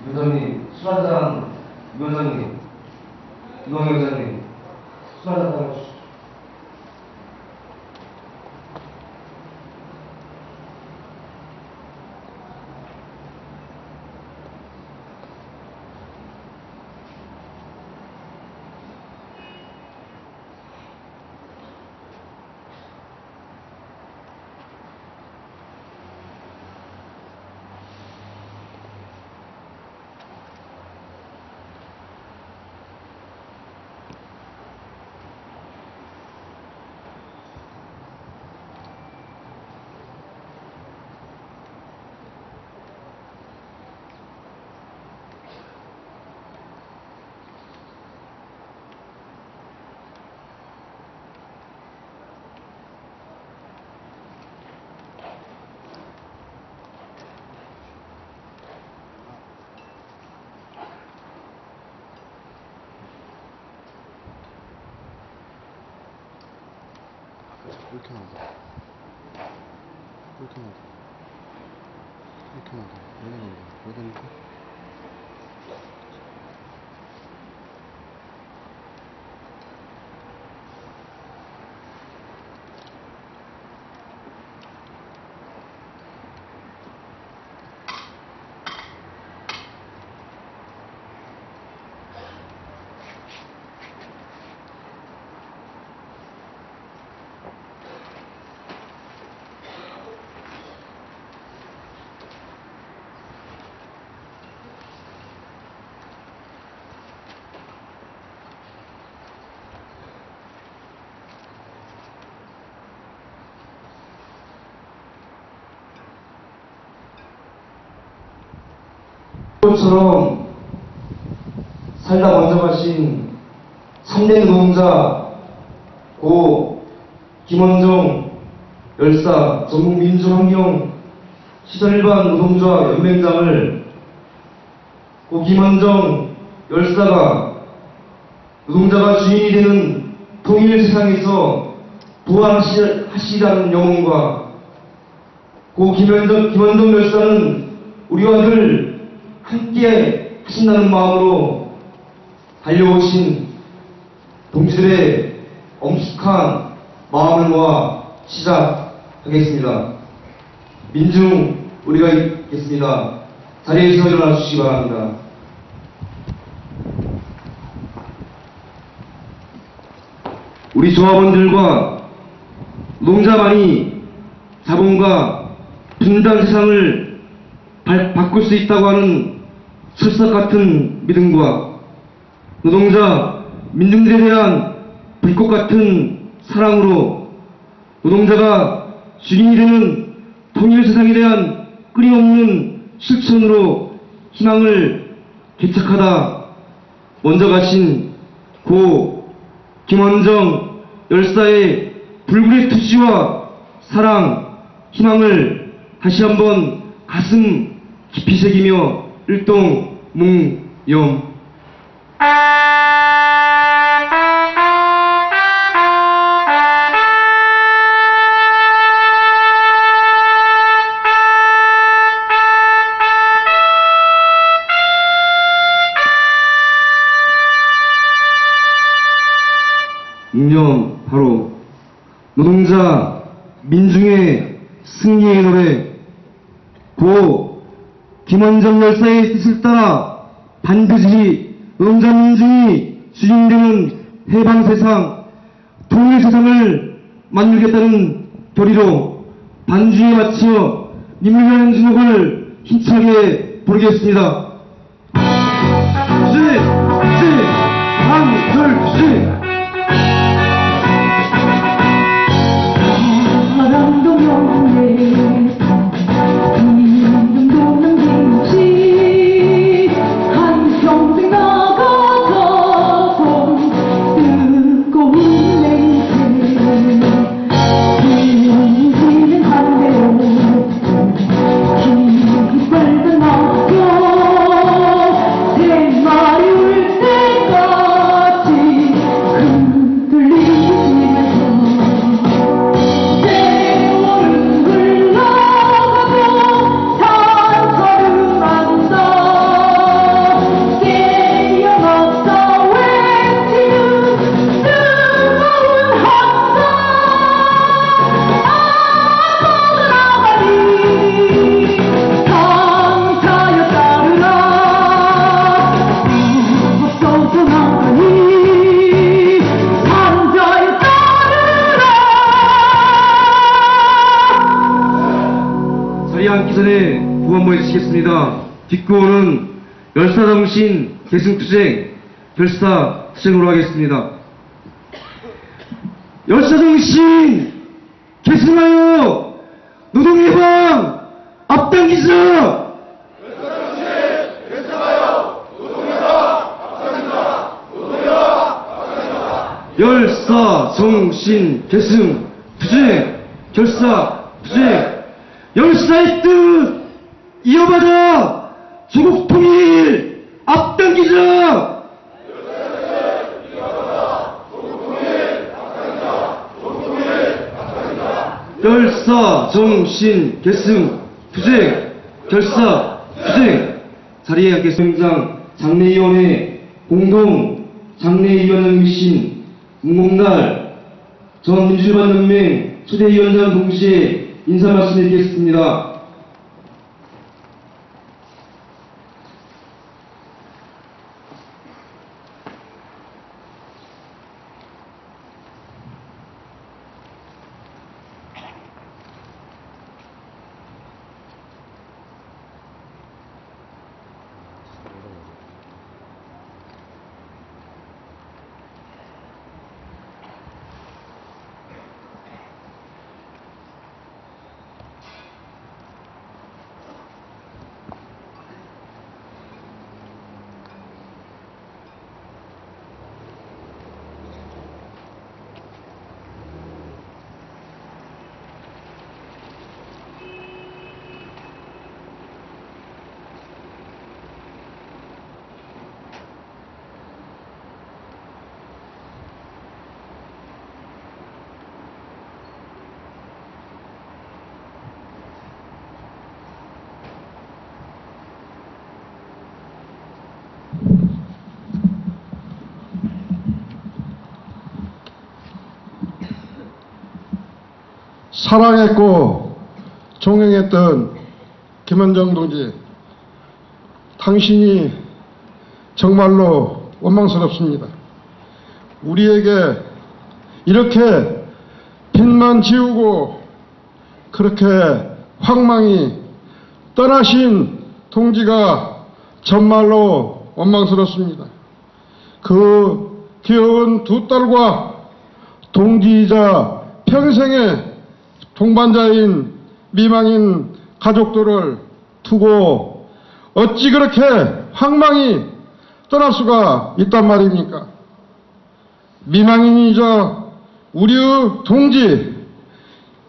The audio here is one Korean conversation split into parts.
위원장님, 술 한잔, 위원장님, 이광 위원장님, 술 한잔 따라주시죠. 이렇게 나온다. 이렇게 나온다. 이렇게 나온다. 여기다 나온다. 여기다 놓고. 처럼 살다 먼저 가신 3대 노동자 고 김원정 열사 전국민주환경 시설일반 노동자 연맹장을 고 김원정 열사가 노동자가 주인이 되는 통일 세상에서 부활하시라는 영혼과 고 김원정 열사는 우리와 늘 함께 하신다는 마음으로 달려오신 동지들의 엄숙한 마음을 모아 시작하겠습니다. 민중 우리가 있겠습니다. 자리에서 일어나 주시기 바랍니다. 우리 조합원들과 노동자만이 자본과 분단 세상을 바꿀 수 있다고 하는 철석 같은 믿음과 노동자, 민중들에 대한 불꽃 같은 사랑으로 노동자가 주인이 되는 통일 세상에 대한 끊임없는 실천으로 희망을 개척하다 먼저 가신 고 김원정 열사의 불굴의 투지와 사랑, 희망을 다시 한번 가슴 깊이 새기며 일동뭉염. 뭉염 바로 노동자 민중의 승리의 노래 고 김원정 열사의 뜻을 따라 반드시 노동자 민중이 주인되는 해방 세상, 통일 세상을 만들겠다는 결의로 반주에 맞추어 민물가는 주목을 힘차게 부르겠습니다. 한둘 한번 해주시겠습니다. 뒷구호는 열사정신 계승투쟁, 결사투쟁으로 하겠습니다. 열사정신 계승하여 노동해방 앞당기자! 열사정신 계승 투쟁 결사 투쟁 열사의 뜻 이어받아 조국 통일 앞당기자. 열사정신 계승 투쟁 결사 투쟁. 자리에 앉겠습니다. 장례위원회 공동 장례위원장이신 문공달 전 민주주의반연맹 초대위원장 동시에 인사 말씀드리겠습니다. 사랑했고 존경했던 김원정 동지, 당신이 정말로 원망스럽습니다. 우리에게 이렇게 빚만 지우고 그렇게 황망히 떠나신 동지가 정말로 원망스럽습니다. 그 귀여운 두 딸과 동지이자 평생의 동반자인 미망인 가족들을 두고 어찌 그렇게 황망히 떠날 수가 있단 말입니까? 미망인이자 우리의 동지,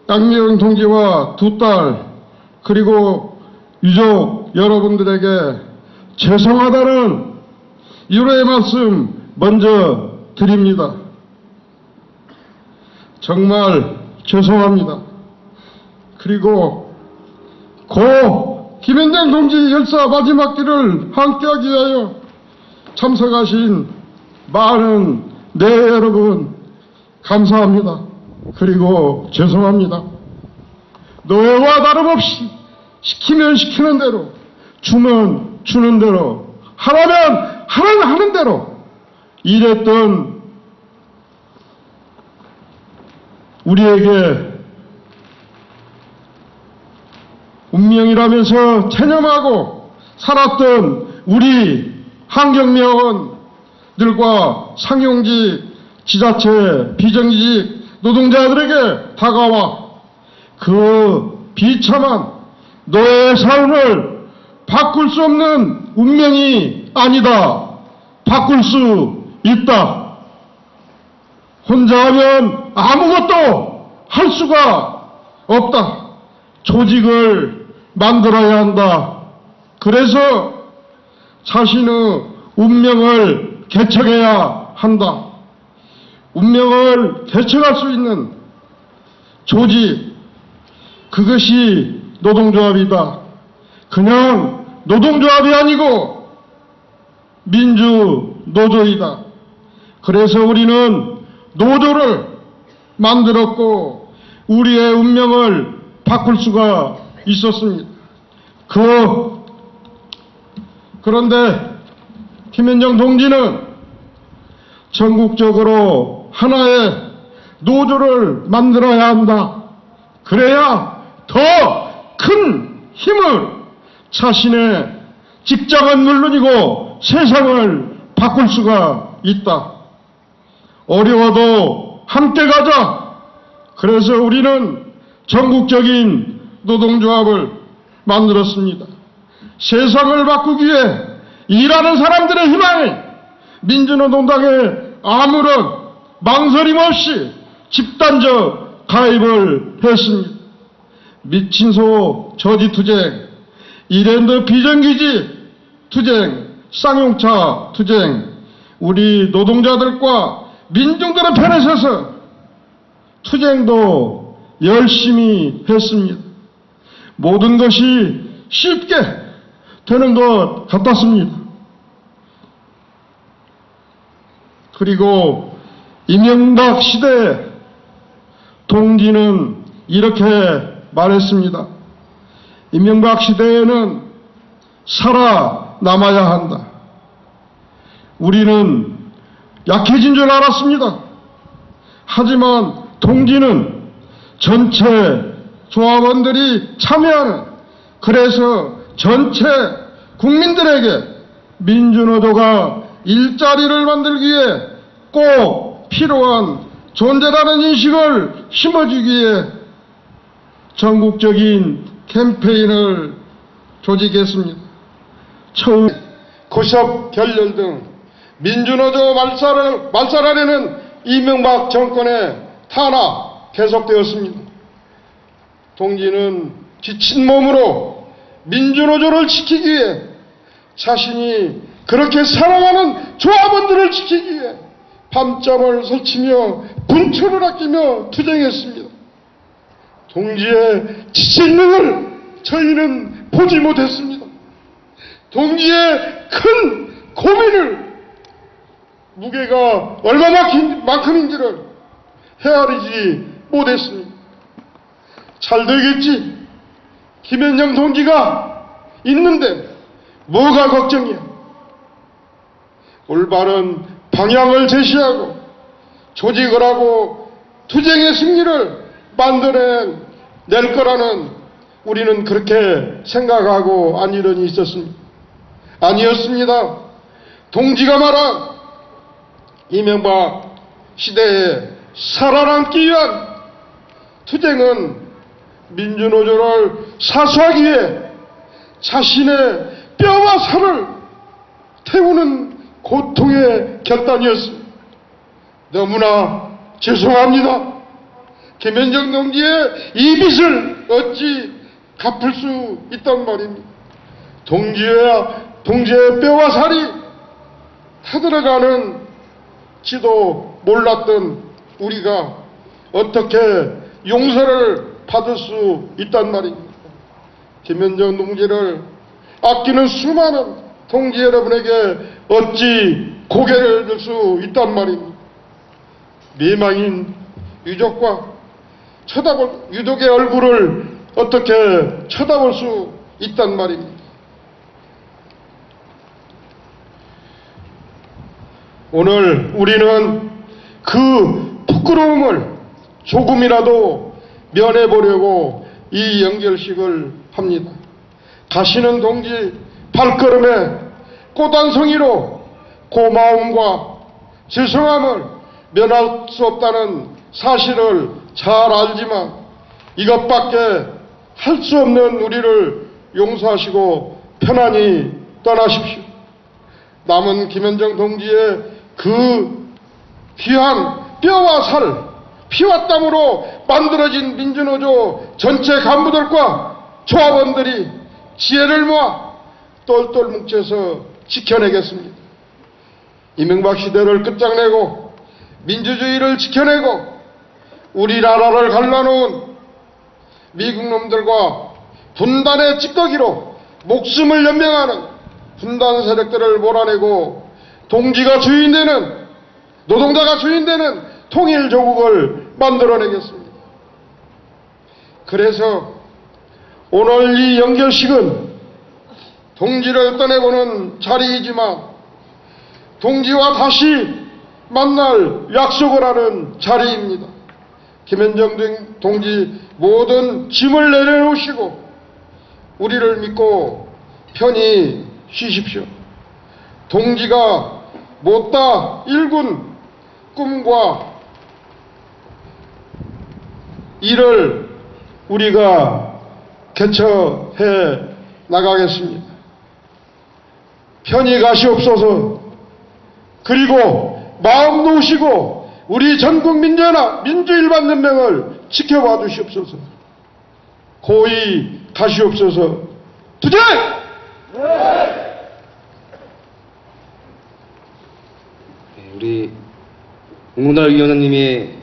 양미영 동지와 두 딸, 그리고 유족 여러분들에게 죄송하다는 위로의 말씀 먼저 드립니다. 정말 죄송합니다. 그리고 고 김현장 동지 열사 마지막 길을 함께하기 위하여 참석하신 많은 여러분 감사합니다. 그리고 죄송합니다. 노예와 다름없이 시키면 시키는 대로, 주면 주는 대로, 하라면 하는 대로 일했던 우리에게 운명이라면서 체념하고 살았던 우리 환경미화원들과 상용직, 지자체, 비정규직 노동자들에게 다가와 그 비참한 노예의 삶을 바꿀 수 없는 운명이 아니다. 바꿀 수 있다. 혼자 하면 아무것도 할 수가 없다. 조직을 만들어야 한다. 그래서 자신의 운명을 개척해야 한다. 운명을 개척할 수 있는 조직, 그것이 노동조합이다. 그냥 노동조합이 아니고 민주노조이다. 그래서 우리는 노조를 만들었고 우리의 운명을 바꿀 수가 있었습니다. 그런데 김현정 동지는 전국적으로 하나의 노조를 만들어야 한다. 그래야 더 큰 힘을 자신의 직장은 물론이고 세상을 바꿀 수가 있다. 어려워도 함께 가자. 그래서 우리는 전국적인 노동조합을 만들었습니다. 세상을 바꾸기 위해 일하는 사람들의 희망에 민주노동당에 아무런 망설임 없이 집단적 가입을 했습니다. 미친소 저지투쟁, 이랜드 비정규직 투쟁, 쌍용차 투쟁, 우리 노동자들과 민중들의 편에 서서 투쟁도 열심히 했습니다. 모든 것이 쉽게 되는 것 같았습니다. 그리고 이명박 시대 동지는 이렇게 말했습니다. 이명박 시대에는 살아남아야 한다. 우리는 약해진 줄 알았습니다. 하지만 동지는 전체 조합원들이 참여하는, 그래서 전체 국민들에게 민주노조가 일자리를 만들기 위해 꼭 필요한 존재라는 인식을 심어주기 위해 전국적인 캠페인을 조직했습니다. 처음 고시업 결렬 등 민주노조 말살하려는 이명박 정권의 탄압 계속되었습니다. 동지는 지친 몸으로 민주노조를 지키기 위해, 자신이 그렇게 사랑하는 조합원들을 지키기 위해 밤잠을 설치며 분초를 아끼며 투쟁했습니다. 동지의 지친 능을 저희는 보지 못했습니다. 동지의 큰 고민을, 무게가 얼마만큼인지를 헤아리지 못했습니다. 잘 되겠지. 김현정 동지가 있는데 뭐가 걱정이야. 올바른 방향을 제시하고 조직을 하고 투쟁의 승리를 만들어낼 거라는, 우리는 그렇게 생각하고 안일원이 있었습니다. 아니었습니다. 동지가 말한 이명박 시대에 살아남기 위한 투쟁은 민주노조를 사수하기 위해 자신의 뼈와 살을 태우는 고통의 결단이었습니다. 너무나 죄송합니다. 김현정 동지의 이 빚을 어찌 갚을 수 있단 말입니다. 동지의 뼈와 살이 타들어가는 지도 몰랐던 우리가 어떻게 용서를 받을 수 있단 말입니다. 김현정 동지를 아끼는 수많은 동지 여러분에게 어찌 고개를 들 수 있단 말입니다. 미망인 유족과 유족의 얼굴을 어떻게 쳐다볼 수 있단 말입니다. 오늘 우리는 그 부끄러움을 조금이라도 면해보려고 이 연결식을 합니다. 가시는 동지 발걸음에 꽃 한 송이로 고마움과 죄송함을 면할 수 없다는 사실을 잘 알지만 이것밖에 할 수 없는 우리를 용서하시고 편안히 떠나십시오. 남은 김현정 동지의 그 귀한 뼈와 살, 피와 땀으로 만들어진 민주노조 전체 간부들과 조합원들이 지혜를 모아 똘똘 뭉쳐서 지켜내겠습니다. 이명박 시대를 끝장내고 민주주의를 지켜내고 우리나라를 갈라놓은 미국 놈들과 분단의 찌꺼기로 목숨을 연명하는 분단 세력들을 몰아내고 동지가 주인되는, 노동자가 주인되는 통일조국을 만들어내겠습니다. 그래서 오늘 이 연결식은 동지를 떠내보는 자리이지만 동지와 다시 만날 약속을 하는 자리입니다. 김현정 동지 모든 짐을 내려놓으시고 우리를 믿고 편히 쉬십시오. 동지가 못다 일군 꿈과 일을 우리가 개척해 나가겠습니다. 편히 가시옵소서. 그리고 마음 놓으시고 우리 전국민주연합 민주일반연맹을 지켜봐 주시옵소서. 고이 가시옵소서. 투쟁! 우리 홍문달 위원장님의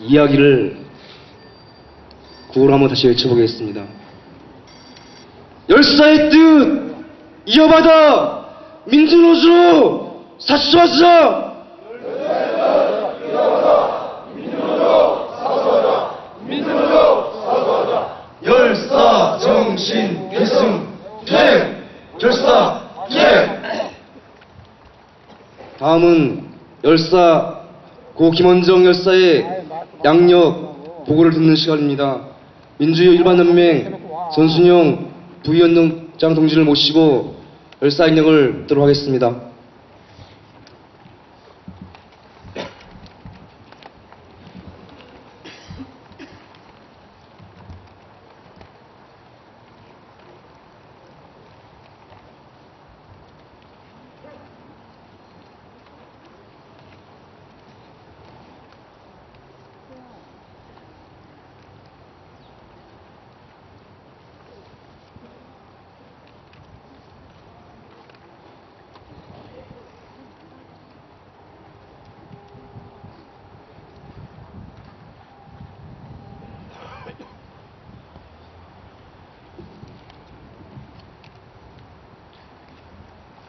이야기를 구호로 한번 다시 외쳐보겠습니다. 열사의 뜻 이어받아 민주노조로 사수하자. 열사 정신 필승 투쟁 열사 투쟁. 다음은 열사 고 김원정 열사의 양력 보고를 듣는 시간입니다. 민주일반연맹 전순영 부위원장 동지를 모시고 열사 양력을 듣도록 하겠습니다.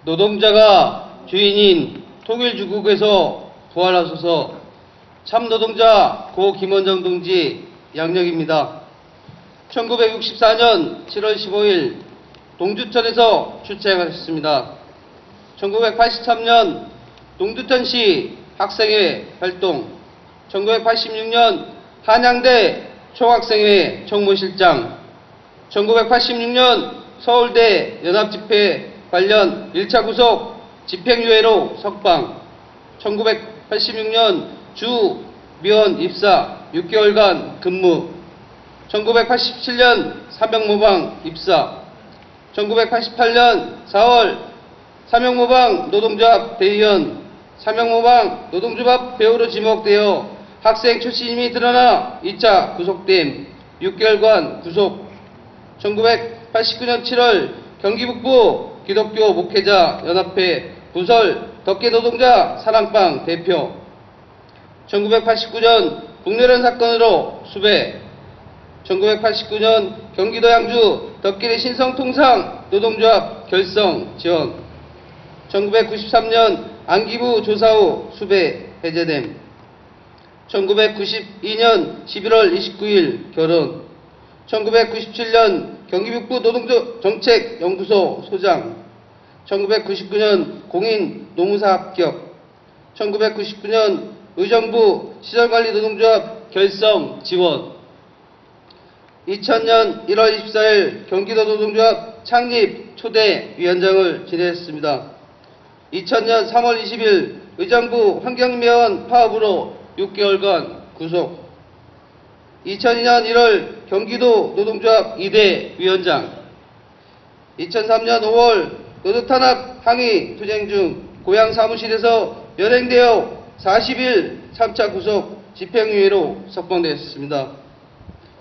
노동자가 주인인 통일주국에서 부활하소서. 참노동자 고 김원정 동지 양력입니다. 1964년 7월 15일 동두천에서 출생하셨습니다. 1983년 동두천시 학생회 활동, 1986년 한양대 총학생회 총무실장, 1986년 서울대 연합집회 관련 1차 구속 집행유예로 석방, 1986년 주 미원 입사 6개월간 근무, 1987년 사명모방 입사, 1988년 4월 사명모방 노동조합 대의원, 사명모방 노동조합 배우로 지목되어 학생 출신임이 드러나 2차 구속됨 6개월간 구속, 1989년 7월 경기북부 기독교 목회자 연합회 부설 덕계노동자 사랑방 대표, 1989년 북내란 사건으로 수배, 1989년 경기도 양주 덕계리 신성통상 노동조합 결성 지원, 1993년 안기부 조사 후 수배 해제됨, 1992년 11월 29일 결혼, 1997년 경기북부 노동정책연구소 소장, 1999년 공인 노무사 합격, 1999년 의정부 시설관리노동조합 결성 지원, 2000년 1월 24일 경기도 노동조합 창립 초대 위원장을 지냈습니다. 2000년 3월 20일 의정부 환경미화원 파업으로 6개월간 구속, 2002년 1월 경기도 노동조합 2대 위원장, 2003년 5월 노동탄압 항의 투쟁 중 고향 사무실에서 연행되어 40일 3차 구속 집행유예로 석방되었습니다.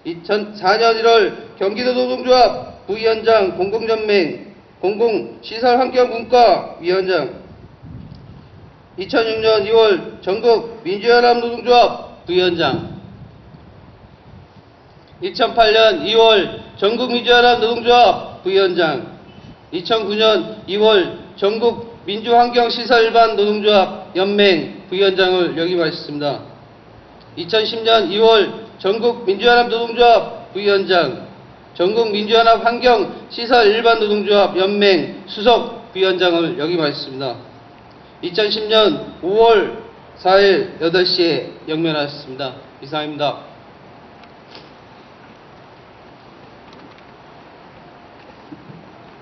2004년 1월 경기도 노동조합 부위원장 공공연맹 공공시설환경분과 위원장, 2006년 2월 전국 민주연합 노동조합 부위원장, 2008년 2월 전국민주연합 노동조합 부위원장, 2009년 2월 전국 민주환경시설일반 노동조합 연맹 부위원장을 역임하셨습니다. 2010년 2월 전국 민주연합 노동조합 부위원장, 전국 민주연합 환경시설일반 노동조합 연맹 수석 부위원장을 역임하셨습니다. 2010년 5월 4일 8시에 영면하셨습니다. 이상입니다.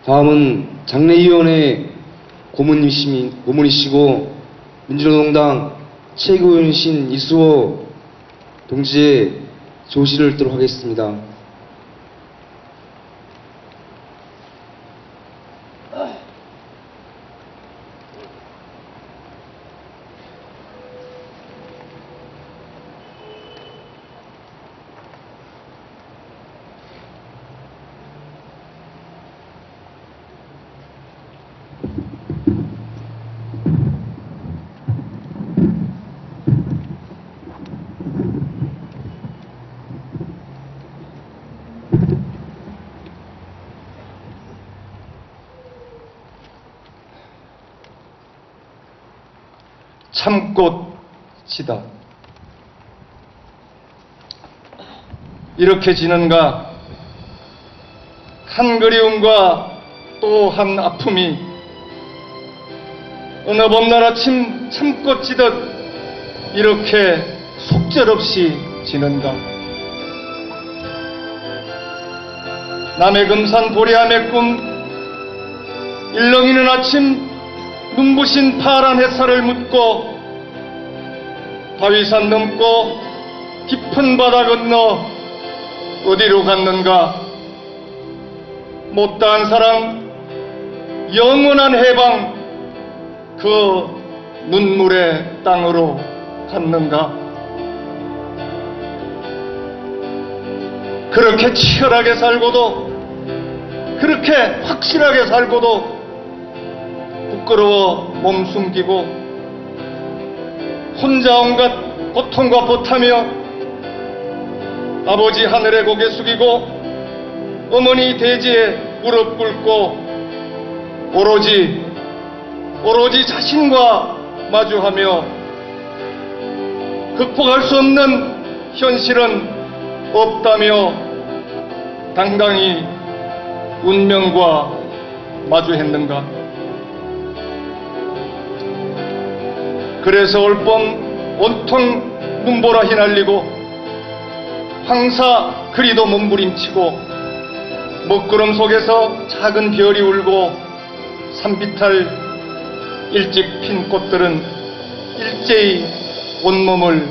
다음은 장례위원회 고문이시고 민주노동당 최고위원이신 이수호 동지의 조시를 듣도록 하겠습니다. 참꽃이다. 이렇게 지는가 한 그리움과 또 한 아픔이 어느 봄날 아침 참꽃지듯 이렇게 속절없이 지는가. 남해 금산 보리암의 꿈 일렁이는 아침 눈부신 파란 햇살을 묻고 바위산 넘고 깊은 바다 건너 어디로 갔는가. 못다한 사랑 영원한 해방 그 눈물의 땅으로 갔는가. 그렇게 치열하게 살고도 그렇게 확실하게 살고도 부끄러워 몸 숨기고 혼자 온갖 고통과 보타며 아버지 하늘에 고개 숙이고 어머니 대지에 무릎 꿇고 오로지 자신과 마주하며 극복할 수 없는 현실은 없다며 당당히 운명과 마주했는가. 그래서 올 봄 온통 눈보라 휘날리고 황사 그리도 몸부림치고 먹구름 속에서 작은 별이 울고 산비탈 일찍 핀 꽃들은 일제히 온몸을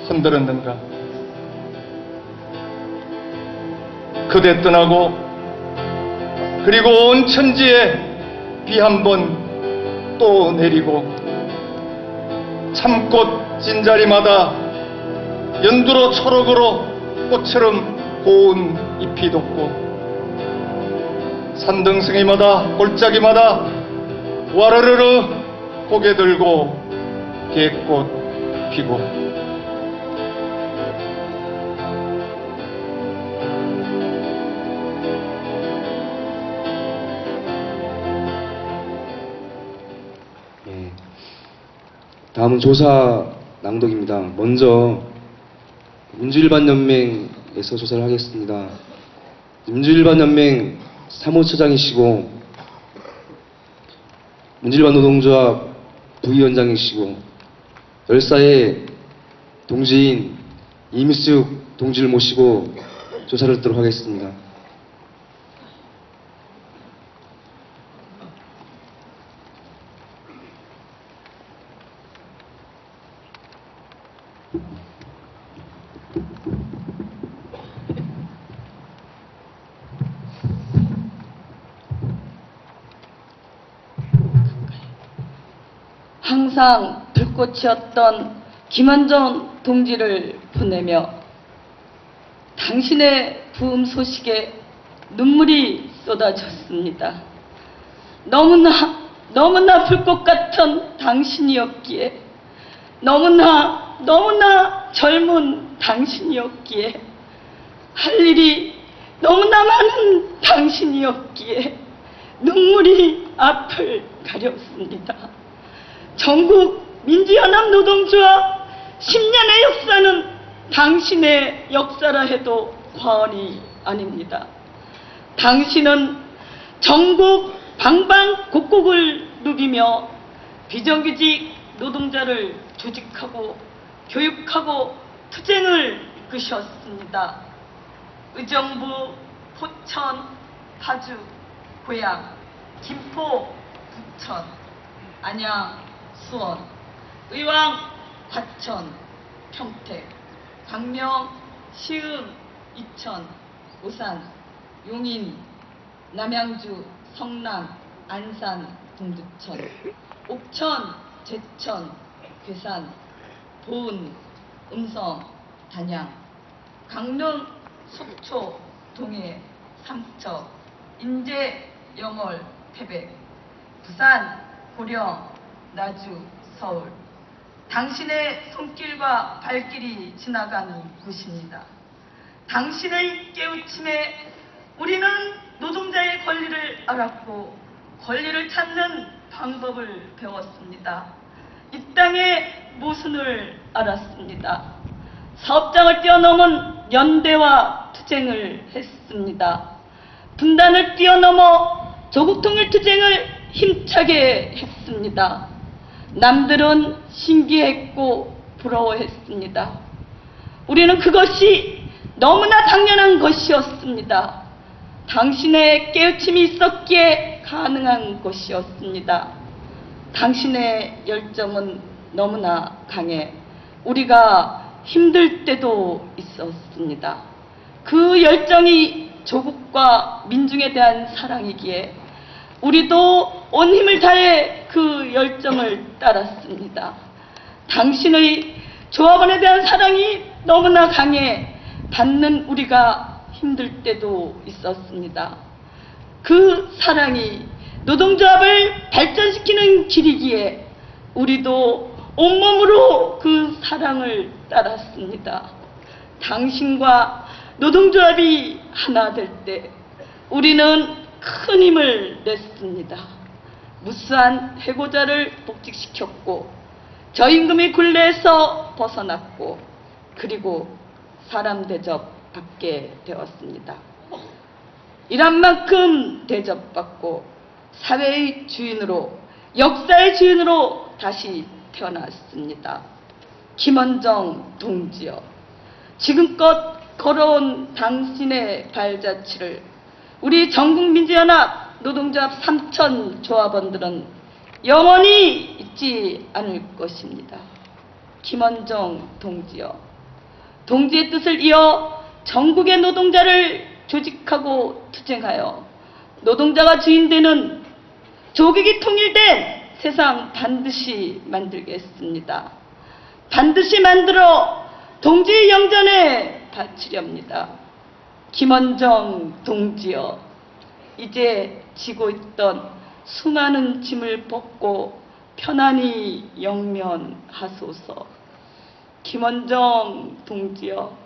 흔들었는가. 그대 떠나고 그리고 온 천지에 비 한 번 또 내리고 참꽃 진자리마다 연두로 초록으로 꽃처럼 고운 잎이 돋고 산등성이마다 골짜기마다 와르르르 고개 들고 개꽃 피고 다음은 조사 낭독입니다. 먼저 민주일반연맹에서 조사를 하겠습니다. 민주일반연맹 사무처장이시고 민주일반 노동조합 부위원장이시고 열사의 동지인 이미숙 동지를 모시고 조사를 듣도록 하겠습니다. 항상 불꽃이었던 김원정 동지를 보내며 당신의 부임 소식에 눈물이 쏟아졌습니다. 너무나 불꽃 같은 당신이었기에 너무나 젊은 당신이었기에 할 일이 너무나 많은 당신이었기에 눈물이 앞을 가렸습니다. 전국 민주연합 노동조합 10년의 역사는 당신의 역사라 해도 과언이 아닙니다. 당신은 전국 방방곡곡을 누비며 비정규직 노동자를 조직하고 교육하고 투쟁을 이끄셨습니다. 의정부, 포천, 파주, 고양 김포, 부천, 안양, 수원, 의왕, 과천, 평택, 광명, 시흥, 이천, 오산, 용인, 남양주, 성남, 안산, 동두천, 옥천, 제천, 괴산, 보은, 음성, 단양, 강릉, 속초, 동해, 삼척, 인제, 영월, 태백, 부산, 고령, 나주, 서울. 당신의 손길과 발길이 지나가는 곳입니다. 당신의 깨우침에 우리는 노동자의 권리를 알았고 권리를 찾는 방법을 배웠습니다. 이 땅의 모순을 알았습니다. 사업장을 뛰어넘은 연대와 투쟁을 했습니다. 분단을 뛰어넘어 조국통일투쟁을 힘차게 했습니다. 남들은 신기했고 부러워했습니다. 우리는 그것이 너무나 당연한 것이었습니다. 당신의 깨우침이 있었기에 가능한 것이었습니다. 당신의 열정은 너무나 강해 우리가 힘들 때도 있었습니다. 그 열정이 조국과 민중에 대한 사랑이기에 우리도 온 힘을 다해 그 열정을 따랐습니다. 당신의 조합원에 대한 사랑이 너무나 강해 받는 우리가 힘들 때도 있었습니다. 그 사랑이 노동조합을 발전시키는 길이기에 우리도 온몸으로 그 사랑을 따랐습니다. 당신과 노동조합이 하나 될 때 우리는 큰 힘을 냈습니다. 무수한 해고자를 복직시켰고 저임금의 굴레에서 벗어났고 그리고 사람 대접 받게 되었습니다. 일한 만큼 대접받고 사회의 주인으로 역사의 주인으로 다시 태어났습니다. 김원정 동지여, 지금껏 걸어온 당신의 발자취를 우리 전국민주연합 노동조합 3천 조합원들은 영원히 잊지 않을 것입니다. 김원정 동지여, 동지의 뜻을 이어 전국의 노동자를 조직하고 투쟁하여 노동자가 주인되는 조국이 통일된 세상 반드시 만들겠습니다. 반드시 만들어 동지의 영전에 바치렵니다. 김원정 동지여, 이제 지고 있던 수많은 짐을 벗고 편안히 영면하소서. 김원정 동지여,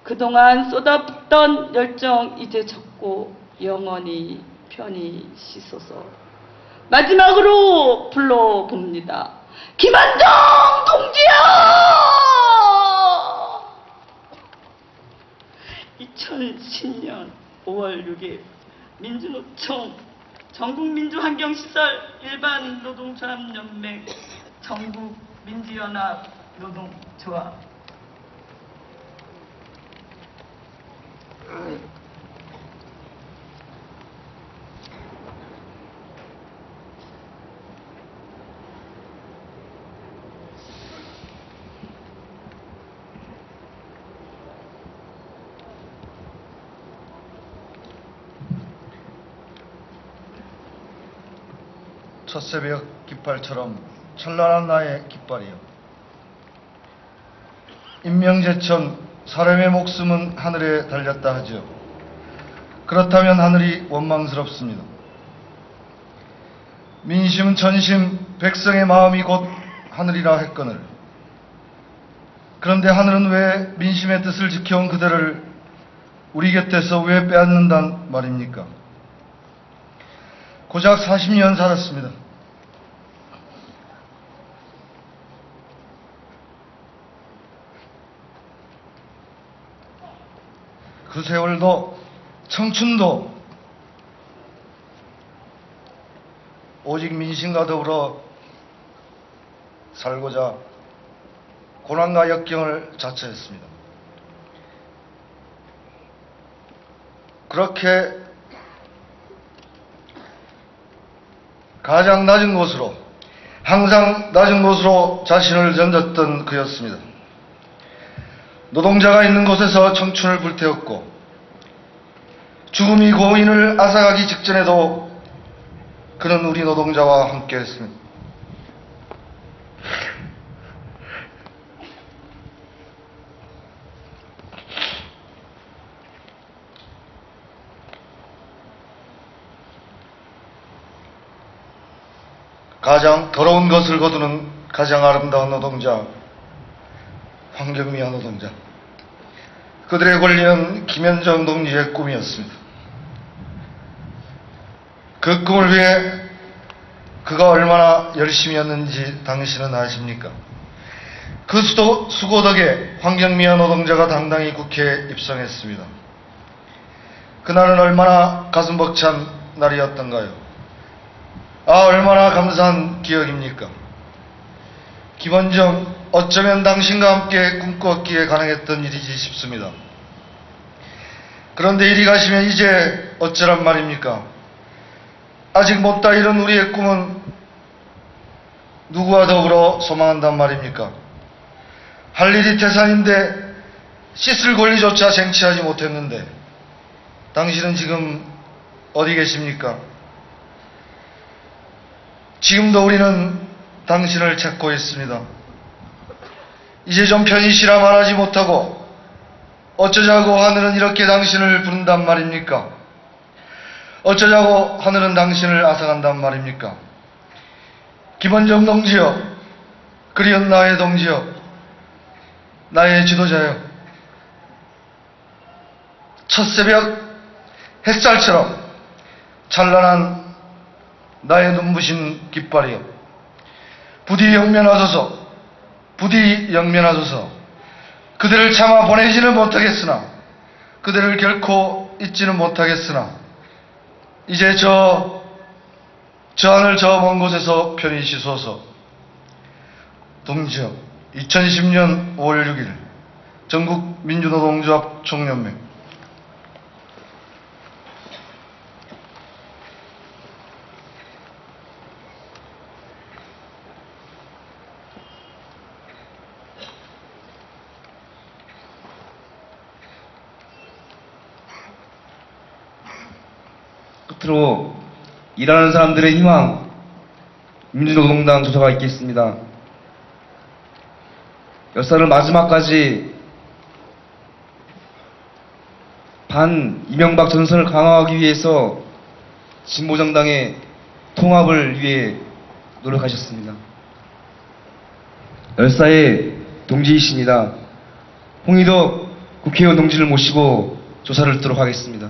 그동안 쏟아붓던 열정 이제 적고 영원히 편히 쉬소서. 마지막으로 불러봅니다. 김원정 동지여! 2010년 5월 6일 민주노총 전국민주환경시설 일반노동조합연맹 전국민주연합 노동조합. 첫 새벽 깃발처럼 찬란한 나의 깃발이여, 인명재천 사람의 목숨은 하늘에 달렸다 하죠. 그렇다면 하늘이 원망스럽습니다. 민심 전심 백성의 마음이 곧 하늘이라 했거늘, 그런데 하늘은 왜 민심의 뜻을 지켜온 그대를 우리 곁에서 왜 빼앗는단 말입니까? 고작 40년 살았습니다. 그 세월도 청춘도 오직 민심과 더불어 살고자 고난과 역경을 자처했습니다. 그렇게 가장 낮은 곳으로, 항상 낮은 곳으로 자신을 던졌던 그였습니다. 노동자가 있는 곳에서 청춘을 불태웠고 죽음이 고인을 앗아가기 직전에도 그는 우리 노동자와 함께했습니다. 가장 더러운 것을 거두는 가장 아름다운 노동자, 황경미와 노동자. 그들의 권리는 김현정 동지의 꿈이었습니다. 그 꿈을 위해 그가 얼마나 열심히 했는지 당신은 아십니까? 그 수고 덕에 황경미와 노동자가 당당히 국회에 입성했습니다. 그날은 얼마나 가슴 벅찬 날이었던가요? 얼마나 감사한 기억입니까? 김원정, 어쩌면 당신과 함께 꿈꾸었기에 가능했던 일이지 싶습니다. 그런데 이리 가시면 이제 어쩌란 말입니까? 아직 못다 이룬 우리의 꿈은 누구와 더불어 소망한단 말입니까? 할 일이 태산인데 씻을 권리조차 쟁취하지 못했는데 당신은 지금 어디 계십니까? 지금도 우리는 당신을 찾고 있습니다. 이제 좀 편히 쉬라 말하지 못하고 어쩌자고 하늘은 이렇게 당신을 부른단 말입니까? 어쩌자고 하늘은 당신을 앗아간단 말입니까? 김원정 동지여, 그리운 나의 동지여, 나의 지도자여, 첫 새벽 햇살처럼 찬란한 나의 눈부신 깃발이여, 부디 영면하소서, 부디 영면하소서. 그들을 차마 보내지는 못하겠으나, 그들을 결코 잊지는 못하겠으나, 이제 저 하늘 저 먼 곳에서 편히 쉬소서. 동지여, 2010년 5월 6일 전국민주노동조합 총연맹. 끝으로 일하는 사람들의 희망, 민주노동당 조사가 있겠습니다. 역사를 마지막까지 반 이명박 전선을 강화하기 위해서 진보정당의 통합을 위해 노력하셨습니다. 열사의 동지이십니다. 홍의덕 국회의원 동지를 모시고 조사를 듣도록 하겠습니다.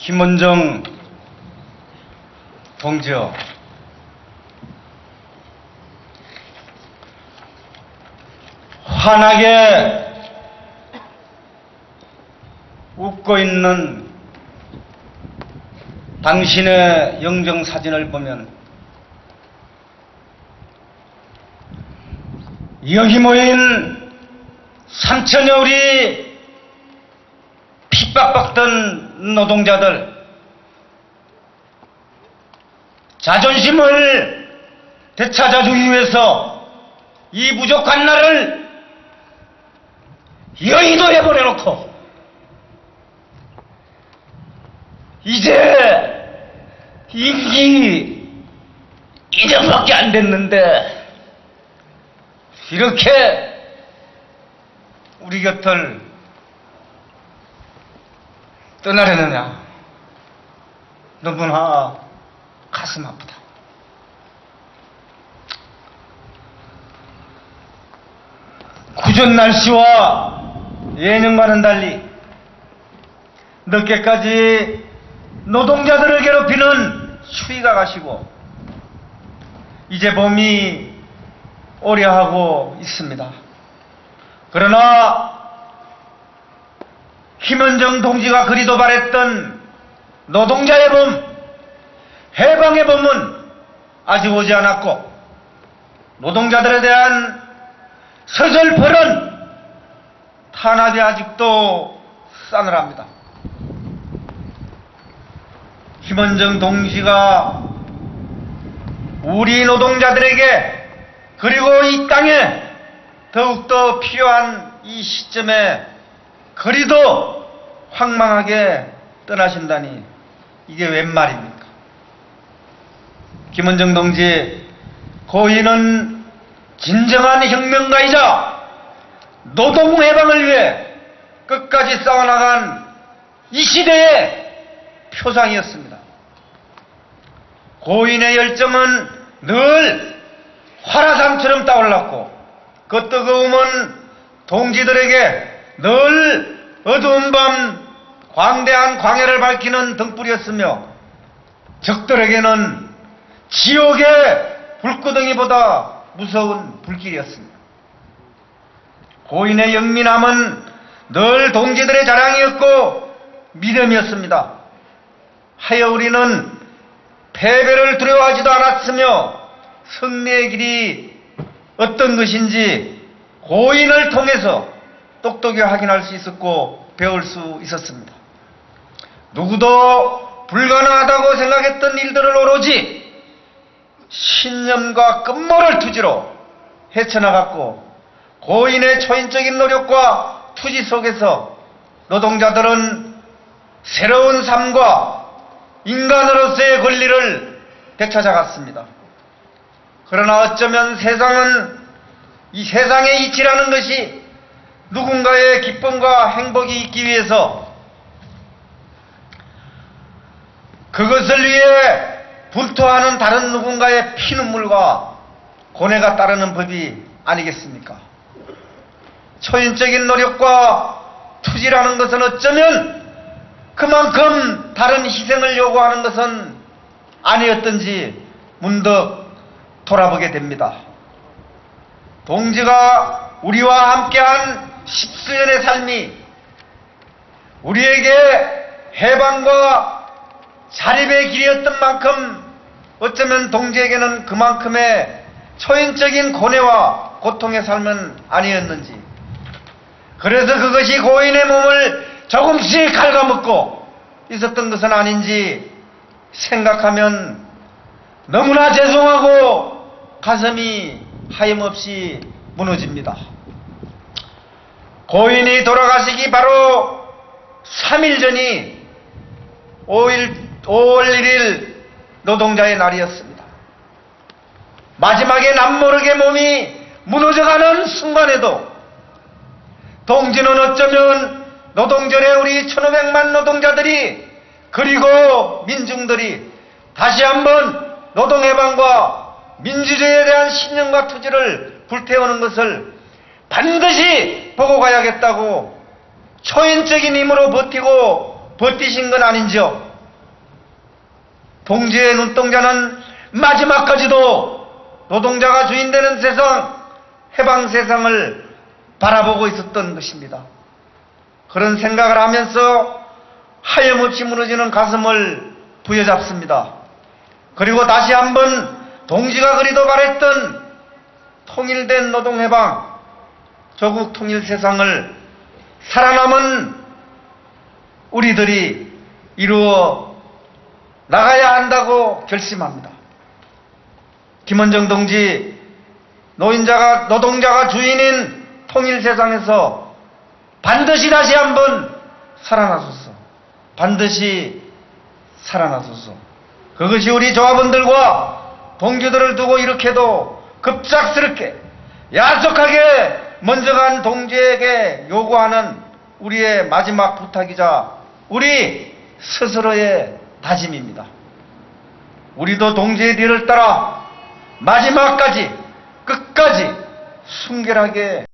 김원정 동지여, 환하게 웃고 있는 당신의 영정사진을 보면 여기 모인 3천여 우리 핍박받던 노동자들 자존심을 되찾아주기 위해서 이 부족한 나를 여의도에 보내놓고 이제 임기 2년밖에 안 됐는데 이렇게 우리 곁을 떠나려느냐. 너무나 가슴 아프다. 구전 날씨와 예년과는 달리 늦게까지 노동자들을 괴롭히는 추위가 가시고 이제 봄이 오려하고 있습니다. 그러나 김원정 동지가 그리도 바랬던 노동자의 봄, 해방의 봄은 아직 오지 않았고 노동자들에 대한 서슬퍼런 탄압이 아직도 싸늘합니다. 김원정 동지가 우리 노동자들에게 그리고 이 땅에 더욱더 필요한 이 시점에 그리도 황망하게 떠나신다니 이게 웬 말입니까? 김원정 동지 고인은 진정한 혁명가이자 노동해방을 위해 끝까지 싸워나간 이 시대의 표상이었습니다. 고인의 열정은 늘 화라산처럼 떠올랐고 그 뜨거움은 동지들에게 늘 어두운 밤 광대한 광야를 밝히는 등불이었으며 적들에게는 지옥의 불구덩이보다 무서운 불길이었습니다. 고인의 영민함은 늘 동지들의 자랑이었고 믿음이었습니다. 하여 우리는 패배를 두려워하지도 않았으며 승리의 길이 어떤 것인지 고인을 통해서 똑똑히 확인할 수 있었고 배울 수 있었습니다. 누구도 불가능하다고 생각했던 일들을 오로지 신념과 끝모를 투지로 헤쳐나갔고 고인의 초인적인 노력과 투지 속에서 노동자들은 새로운 삶과 인간으로서의 권리를 되찾아갔습니다. 그러나 어쩌면 세상은 이 세상의 이치라는 것이 누군가의 기쁨과 행복이 있기 위해서 그것을 위해 분투하는 다른 누군가의 피눈물과 고뇌가 따르는 법이 아니겠습니까? 초인적인 노력과 투지라는 것은 어쩌면 그만큼 다른 희생을 요구하는 것은 아니었던지 문득 돌아보게 됩니다. 동지가 우리와 함께한 십수년의 삶이 우리에게 해방과 자립의 길이었던 만큼 어쩌면 동지에게는 그만큼의 초인적인 고뇌와 고통의 삶은 아니었는지, 그래서 그것이 고인의 몸을 조금씩 갉아먹고 있었던 것은 아닌지 생각하면 너무나 죄송하고 가슴이 하염없이 무너집니다. 고인이 돌아가시기 바로 3일 전이 5월 1일 노동자의 날이었습니다. 마지막에 남모르게 몸이 무너져가는 순간에도 동지는 어쩌면 노동절에 우리 1500만 노동자들이 그리고 민중들이 다시 한번 노동해방과 민주주의에 대한 신념과 투지를 불태우는 것을 반드시 보고 가야겠다고 초인적인 힘으로 버티신 건 아닌지요. 동지의 눈동자는 마지막까지도 노동자가 주인되는 세상, 해방 세상을 바라보고 있었던 것입니다. 그런 생각을 하면서 하염없이 무너지는 가슴을 부여잡습니다. 그리고 다시 한번 동지가 그리도 바랬던 통일된 노동해방, 조국 통일 세상을 살아남은 우리들이 이루어 나가야 한다고 결심합니다. 김원정 동지, 노동자가 주인인 통일 세상에서 반드시 다시 한번 살아나소서. 반드시 살아나소서. 그것이 우리 조합원들과 동지들을 두고 이렇게도 급작스럽게 야속하게 먼저 간 동지에게 요구하는 우리의 마지막 부탁이자 우리 스스로의 다짐입니다. 우리도 동지의 뒤를 따라 마지막까지 끝까지 순결하게